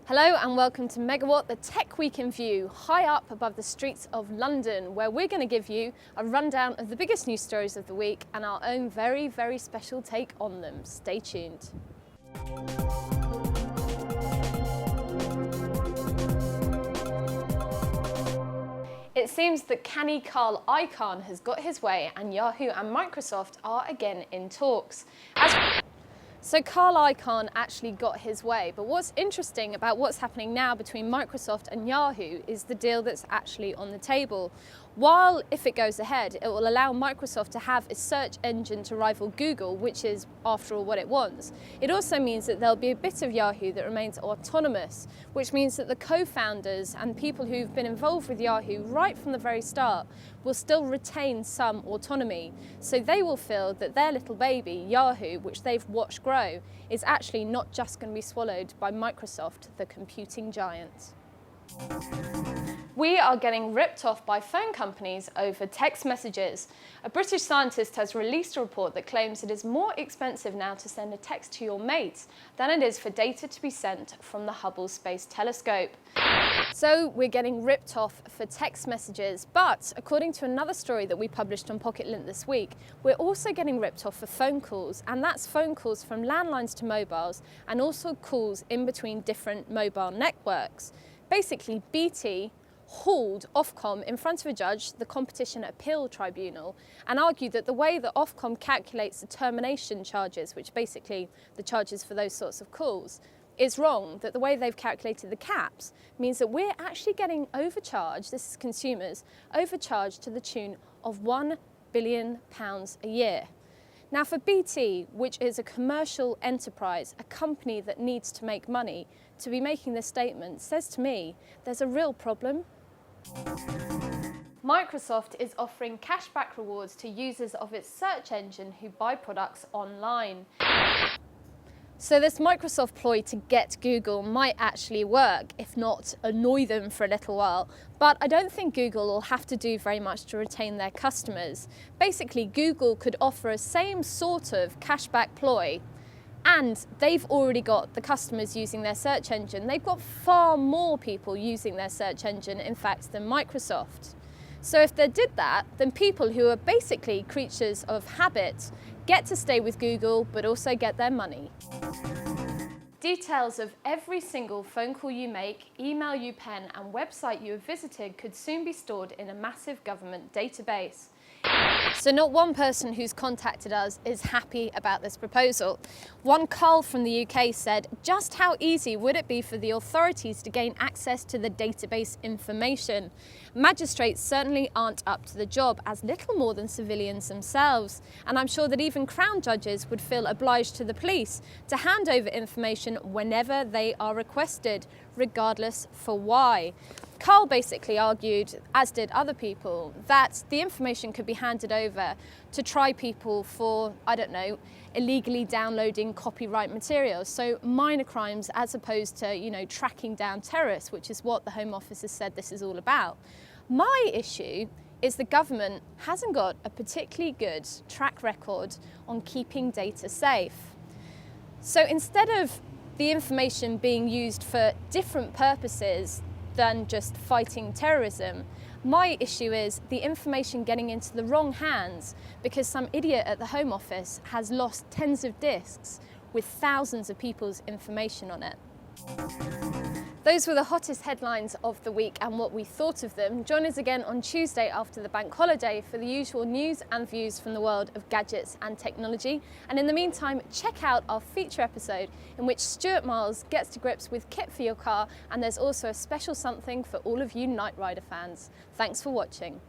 Hello and welcome to Megawhat, the Tech Week in View, high up above the streets of London, where we're going to give you a rundown of the biggest news stories of the week and our own very, very special take on them. Stay tuned. It seems that canny Carl Icahn has got his way and Yahoo and Microsoft are again in talks. So Carl Icahn actually got his way, but what's interesting about what's happening now between Microsoft and Yahoo is the deal that's actually on the table. While, if it goes ahead, it will allow Microsoft to have a search engine to rival Google, which is, after all, what it wants, it also means that there'll be a bit of Yahoo that remains autonomous, which means that the co-founders and people who've been involved with Yahoo right from the very start will still retain some autonomy. So they will feel that their little baby, Yahoo, which they've watched grow, is actually not just going to be swallowed by Microsoft, the computing giant. We are getting ripped off by phone companies over text messages. A British scientist has released a report that claims it is more expensive now to send a text to your mates than it is for data to be sent from the Hubble Space Telescope. So we're getting ripped off for text messages, but according to another story that we published on Pocket Lint this week, we're also getting ripped off for phone calls, and that's phone calls from landlines to mobiles and also calls in between different mobile networks. Basically, BT hauled Ofcom in front of a judge, the Competition Appeal Tribunal, and argued that the way that Ofcom calculates the termination charges, which basically the charges for those sorts of calls, is wrong, that the way they've calculated the caps means that we're actually getting overcharged, this is consumers, overcharged to the tune of £1 billion a year. Now for BT, which is a commercial enterprise, a company that needs to make money, to be making this statement says to me there's a real problem. Microsoft is offering cashback rewards to users of its search engine who buy products online. So this Microsoft ploy to get Google might actually work, if not annoy them for a little while. But I don't think Google will have to do very much to retain their customers. Basically, Google could offer a same sort of cashback ploy, and they've already got the customers using their search engine. They've got far more people using their search engine, in fact, than Microsoft. So if they did that, then people who are basically creatures of habit get to stay with Google, but also get their money. Details of every single phone call you make, email you pen, and website you have visited could soon be stored in a massive government database. So not one person who's contacted us is happy about this proposal. One Carl from the UK said, just how easy would it be for the authorities to gain access to the database information? Magistrates certainly aren't up to the job, as little more than civilians themselves. And I'm sure that even Crown judges would feel obliged to the police to hand over information whenever they are requested, regardless for why. Carl basically argued, as did other people, that the information could be handed over to try people for, I don't know, illegally downloading copyright materials. So minor crimes as opposed to, tracking down terrorists, which is what the Home Office has said this is all about. My issue is the government hasn't got a particularly good track record on keeping data safe. So instead of the information being used for different purposes than just fighting terrorism, my issue is the information getting into the wrong hands because some idiot at the Home Office has lost tens of disks with thousands of people's information on it. Those were the hottest headlines of the week and what we thought of them. Join us again on Tuesday after the bank holiday for the usual news and views from the world of gadgets and technology. And in the meantime, check out our feature episode in which Stuart Miles gets to grips with kit for your car, and there's also a special something for all of you Knight Rider fans. Thanks for watching.